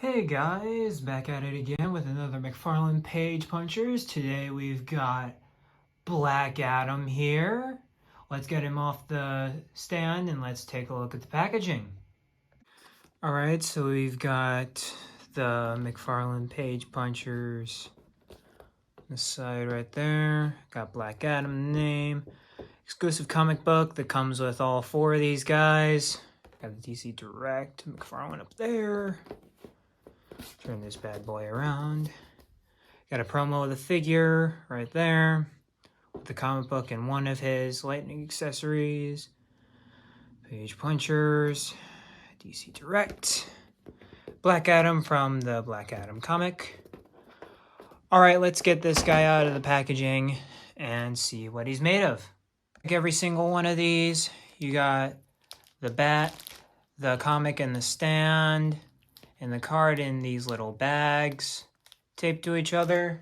Hey guys, back at it again with another McFarlane Page Punchers. Today we've got Black Adam here. Let's get him off the stand and let's take a look at the packaging. Alright, so we've got the McFarlane Page Punchers on the side right there. Got Black Adam name. Exclusive comic book that comes with all four of these guys. Got the DC Direct McFarlane up there. Turn this bad boy around. Got a promo of the figure right there. With the comic book and one of his lightning accessories. Page Punchers. DC Direct. Black Adam from the Black Adam comic. Alright, let's get this guy out of the packaging and see what he's made of. Like every single one of these, you got the bat, the comic, and the stand. And the card in these little bags taped to each other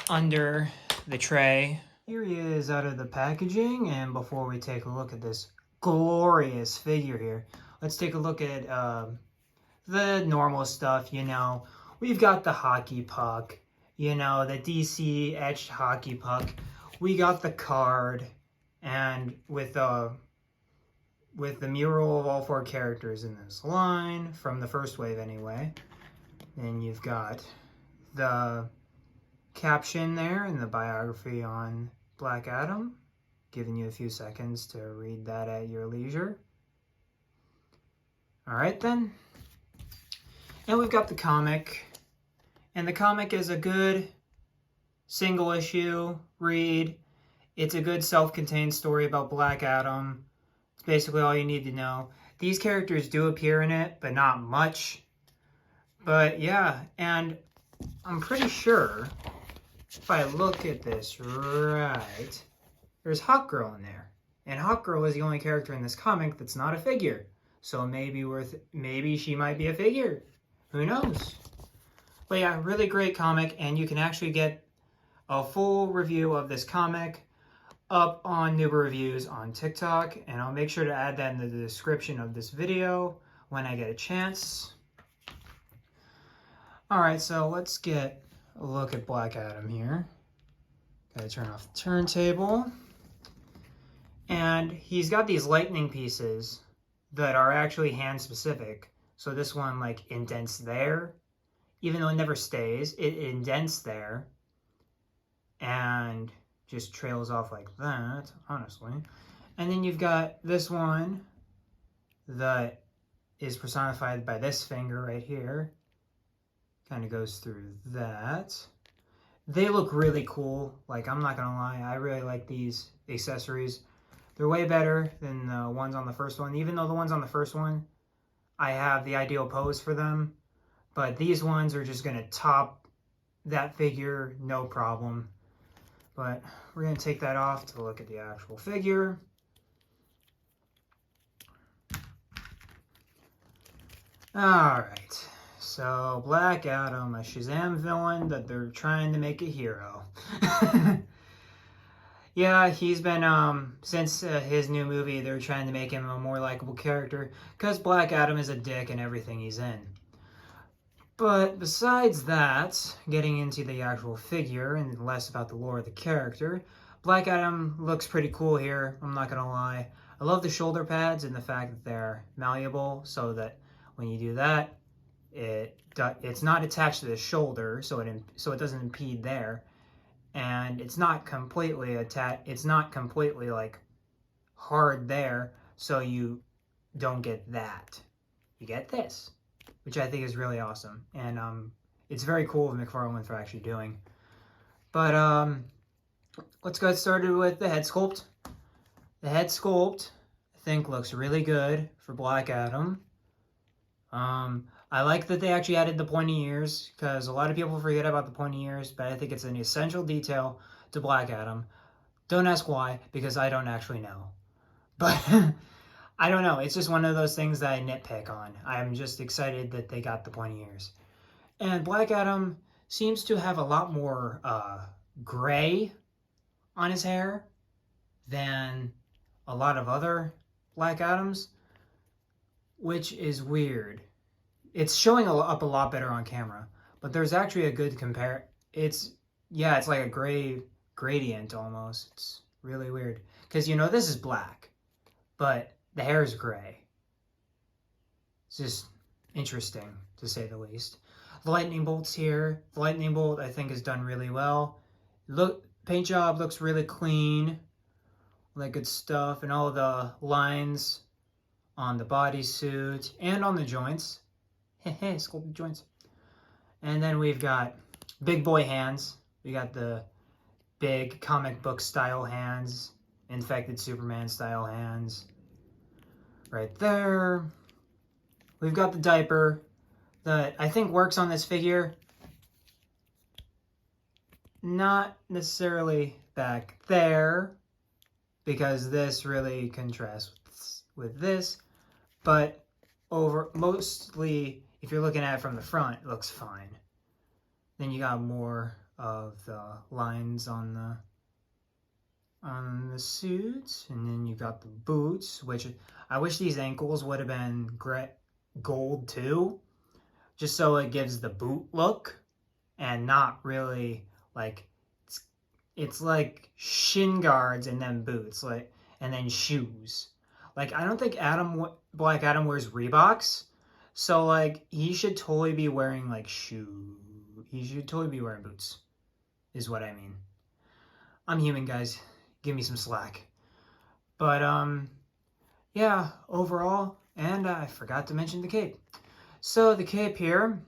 under the tray. Here he is out of the packaging, and before we take a look at this glorious figure here, let's take a look at the normal stuff. We've got the hockey puck, the DC etched hockey puck. We got the card, and with the mural of all four characters in this line, from the first wave anyway. Then you've got the caption there and the biography on Black Adam, giving you a few seconds to read that at your leisure. Alright then. And we've got the comic. And the comic is a good single issue read. It's a good self-contained story about Black Adam. Basically all you need to know. These characters do appear in it, but not much. But yeah, and I'm pretty sure if I look at this right, there's Hawkgirl in there. And Hawkgirl is the only character in this comic that's not a figure. So maybe she might be a figure. Who knows? But yeah, really great comic, and you can actually get a full review of this comic up on Noob Reviews on TikTok, and I'll make sure to add that in the description of this video when I get a chance. Alright, so let's get a look at Black Adam here. Gotta turn off the turntable. And he's got these lightning pieces that are actually hand specific. So this one indents there. Even though it never stays, it indents there. And just trails off like that, honestly. And then you've got this one that is personified by this finger right here. Kind of goes through that. They look really cool. I'm not gonna lie, I really like these accessories. They're way better than the ones on the first one, even though the ones on the first one, I have the ideal pose for them. But these ones are just gonna top that figure, no problem. But we're going to take that off to look at the actual figure. Alright, so Black Adam, a Shazam villain that they're trying to make a hero. Yeah, he's been, since his new movie, they're trying to make him a more likable character, because Black Adam is a dick in everything he's in. But besides that, getting into the actual figure and less about the lore of the character, Black Adam looks pretty cool here, I'm not gonna lie. I love the shoulder pads and the fact that they're malleable, so that when you do that, it's not attached to the shoulder, so it doesn't impede there. And it's not completely hard there, so you don't get that. You get this, which I think is really awesome. And it's very cool of McFarlane for actually doing. But let's get started with the head sculpt. The head sculpt, I think, looks really good for Black Adam. I like that they actually added the pointy ears, because a lot of people forget about the pointy ears, but I think it's an essential detail to Black Adam. Don't ask why, because I don't actually know. But I don't know, it's just one of those things that I nitpick on. I'm just excited that they got the pointy ears. And Black Adam seems to have a lot more gray on his hair than a lot of other Black Adams, which is weird. it's showing up a lot better on camera, but there's actually a good compare. It's like a gray gradient almost. It's really weird because this is black, but the hair is gray. It's just interesting to say the least. The lightning bolts here. The lightning bolt I think is done really well. Paint job looks really clean. Like good stuff, and all the lines on the bodysuit and on the joints. Sculpted joints. And then we've got big boy hands. We got the big comic book style hands, infected Superman style hands. Right there. We've got the diaper that I think works on this figure. Not necessarily back there, because this really contrasts with this, but mostly, if you're looking at it from the front, it looks fine. Then you got more of the lines on the suit, and then you got the boots, which I wish these ankles would have been gold too, just so it gives the boot look, and not really like it's like shin guards and then boots, and then shoes. Like, I don't think Black Adam wears Reeboks, so like he should totally be wearing like shoes. He should totally be wearing boots, is what I mean. I'm human, guys. Give me some slack. But yeah, overall, and I forgot to mention the cape. So the cape here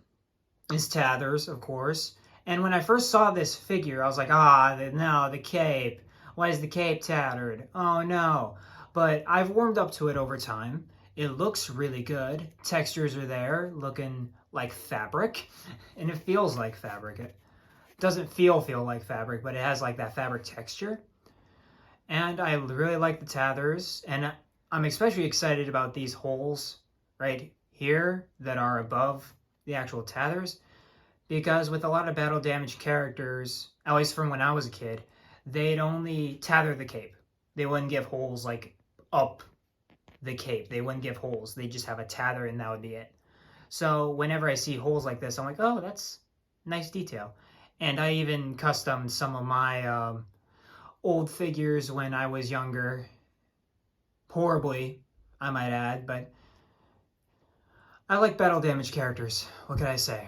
is Tathers, of course. And when I first saw this figure, I was like, no, the cape. Why is the cape tattered? Oh, no. But I've warmed up to it over time. It looks really good. Textures are there, looking like fabric. And it feels like fabric. It doesn't feel like fabric, but it has like that fabric texture. And I really like the Tathers. And I'm especially excited about these holes right here that are above the actual Tathers. Because with a lot of battle damage characters, at least from when I was a kid, they'd only tather the cape. They wouldn't give holes like up the cape. They wouldn't give holes. They just have a tather and that would be it. So whenever I see holes like this, I'm like, oh, that's nice detail. And I even customed some of my old figures when I was younger. Horribly, I might add, but I like battle damage characters. What can I say?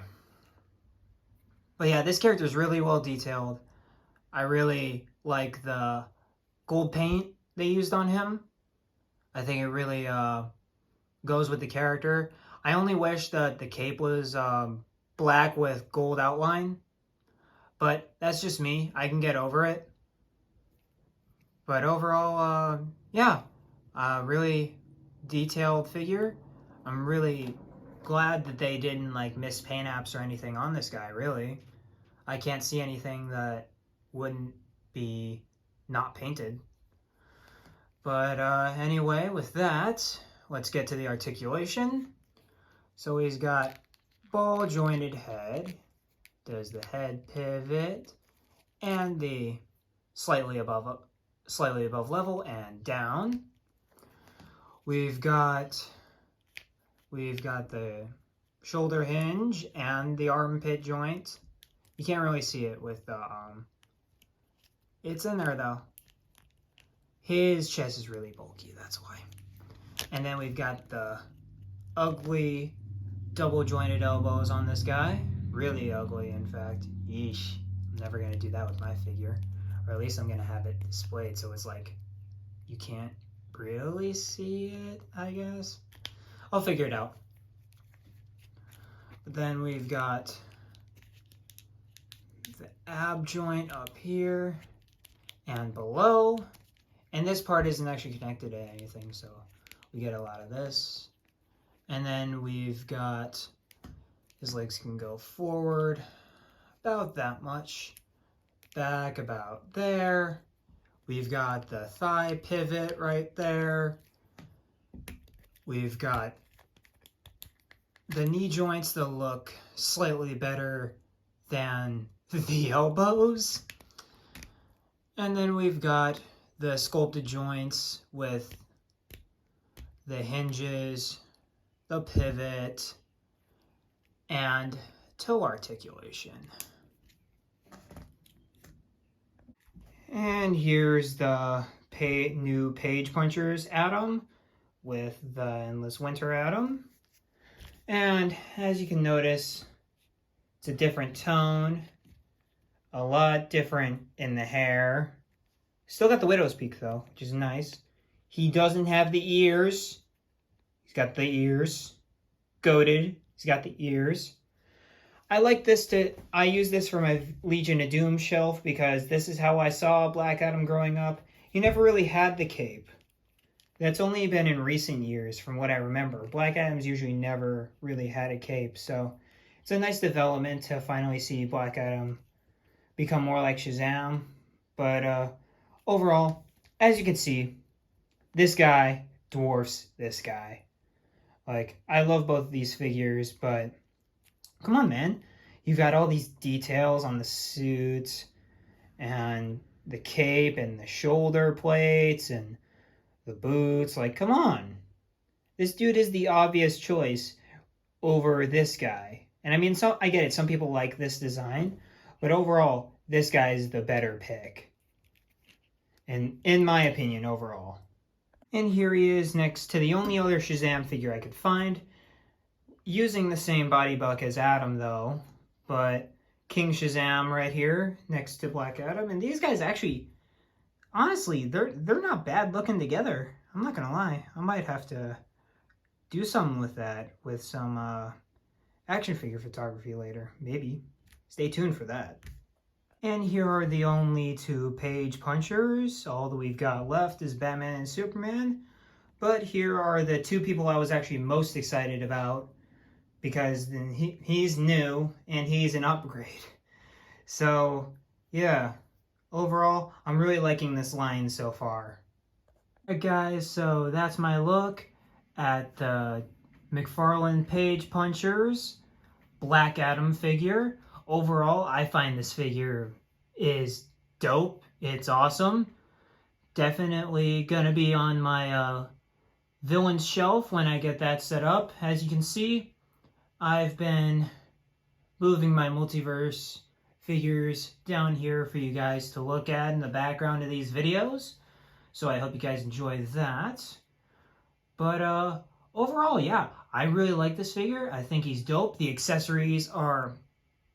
But yeah, this character is really well detailed. I really like the gold paint they used on him. I think it really goes with the character. I only wish that the cape was black with gold outline. But that's just me. I can get over it. But overall, yeah, really detailed figure. I'm really glad that they didn't like miss paint apps or anything on this guy, really. I can't see anything that wouldn't be not painted. But anyway, with that, let's get to the articulation. So he's got ball jointed head. There's the head pivot and the slightly above level and down. We've got the shoulder hinge and the armpit joint. You can't really see it with the it's in there though. His chest is really bulky, that's why. And then we've got the ugly double jointed elbows on this guy. Really ugly, in fact. Yeesh. I'm never gonna do that with my figure. Or at least I'm gonna have it displayed so it's like you can't really see it, I guess. I'll figure it out. But then we've got the ab joint up here and below. And this part isn't actually connected to anything, so we get a lot of this. And then we've got his legs can go forward about that much, back about there. We've got the thigh pivot right there. We've got the knee joints that look slightly better than the elbows. And then we've got the sculpted joints with the hinges, the pivot, and toe articulation. And here's the new Page Punchers Atom with the Endless Winter Atom. And as you can notice, it's a different tone, a lot different in the hair. Still got the widow's peak though, which is nice. He doesn't have the ears. He's got the ears. Goated. He's got the ears. I use this for my Legion of Doom shelf because this is how I saw Black Adam growing up. He never really had the cape. That's only been in recent years from what I remember. Black Adam's usually never really had a cape, so it's a nice development to finally see Black Adam become more like Shazam. But overall, as you can see, this guy dwarfs this guy. Like, I love both of these figures, but come on, man. You've got all these details on the suits and the cape and the shoulder plates and the boots. Like, come on. This dude is the obvious choice over this guy. And I mean, I get it. Some people like this design, but overall, this guy is the better pick. And in my opinion, overall. And here he is next to the only other Shazam figure I could find, using the same body buck as Adam though, but King Shazam right here next to Black Adam. And these guys actually, honestly, they're not bad looking together. I'm not gonna lie. I might have to do something with that, with some action figure photography later. Maybe. Stay tuned for that. And here are the only two Page Punchers. All that we've got left is Batman and Superman. But here are the two people I was actually most excited about, because he's new and he's an upgrade. So, yeah. Overall, I'm really liking this line so far. Alright guys, so that's my look at the McFarlane Page Punchers Black Adam figure. Overall, I find this figure is dope. It's awesome. Definitely gonna be on my villains shelf when I get that set up. As you can see, I've been moving my multiverse figures down here for you guys to look at in the background of these videos. So I hope you guys enjoy that. But overall, yeah, I really like this figure. I think he's dope. The accessories are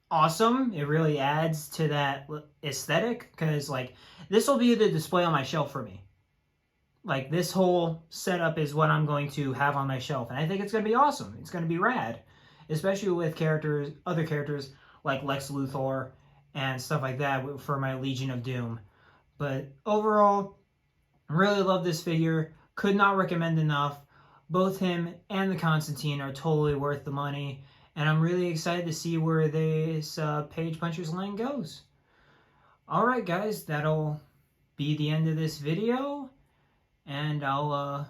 awesome. It really adds to that aesthetic, because like this will be the display on my shelf for me. Like, this whole setup is what I'm going to have on my shelf, and I think it's going to be awesome. It's going to be rad, especially with other characters like Lex Luthor and stuff like that for my Legion of Doom. But overall, really love this figure. Could not recommend enough. Both him and the Constantine are totally worth the money, and I'm really excited to see where this Page Punchers line goes. Alright guys, that'll be the end of this video, and I'll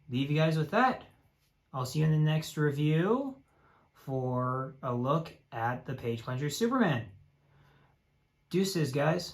leave you guys with that. I'll see you in the next review for a look at the Page Punchers Superman. Deuces, guys.